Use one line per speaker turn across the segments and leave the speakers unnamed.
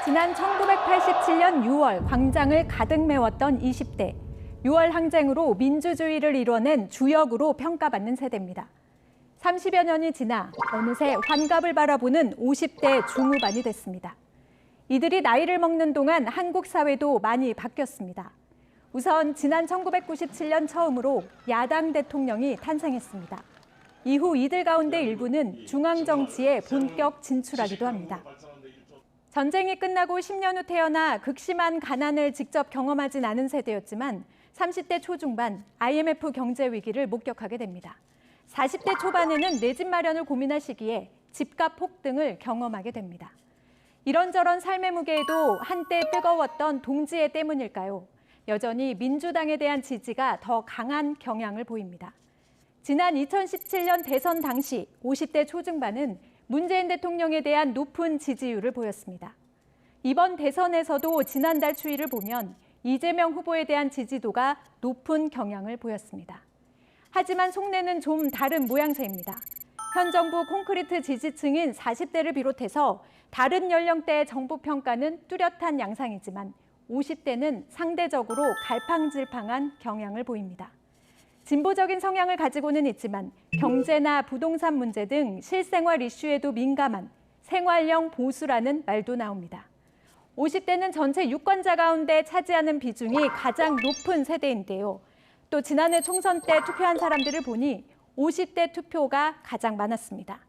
지난 1987년 6월 광장을 가득 메웠던 20대. 6월 항쟁으로 민주주의를 이뤄낸 주역으로 평가받는 세대입니다. 30여 년이 지나 어느새 환갑을 바라보는 50대 중후반이 됐습니다. 이들이 나이를 먹는 동안 한국 사회도 많이 바뀌었습니다. 우선 지난 1997년 처음으로 야당 대통령이 탄생했습니다. 이후 이들 가운데 일부는 중앙정치에 본격 진출하기도 합니다. 전쟁이 끝나고 10년 후 태어나 극심한 가난을 직접 경험하진 않은 세대였지만 30대 초중반 IMF 경제 위기를 목격하게 됩니다. 40대 초반에는 내 집 마련을 고민할 시기에 집값 폭등을 경험하게 됩니다. 이런저런 삶의 무게에도 한때 뜨거웠던 동지애 때문일까요? 여전히 민주당에 대한 지지가 더 강한 경향을 보입니다. 지난 2017년 대선 당시 50대 초중반은 문재인 대통령에 대한 높은 지지율을 보였습니다. 이번 대선에서도 지난달 추이를 보면 이재명 후보에 대한 지지도가 높은 경향을 보였습니다. 하지만 속내는 좀 다른 모양새입니다. 현 정부 콘크리트 지지층인 40대를 비롯해서 다른 연령대의 정부 평가는 뚜렷한 양상이지만 50대는 상대적으로 갈팡질팡한 경향을 보입니다. 진보적인 성향을 가지고는 있지만 경제나 부동산 문제 등 실생활 이슈에도 민감한 생활형 보수라는 말도 나옵니다. 50대는 전체 유권자 가운데 차지하는 비중이 가장 높은 세대인데요. 또 지난해 총선 때 투표한 사람들을 보니 50대 투표가 가장 많았습니다.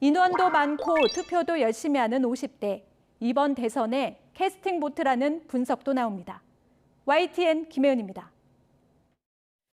인원도 많고 투표도 열심히 하는 50대. 이번 대선에 캐스팅 보트라는 분석도 나옵니다. YTN 김혜은입니다.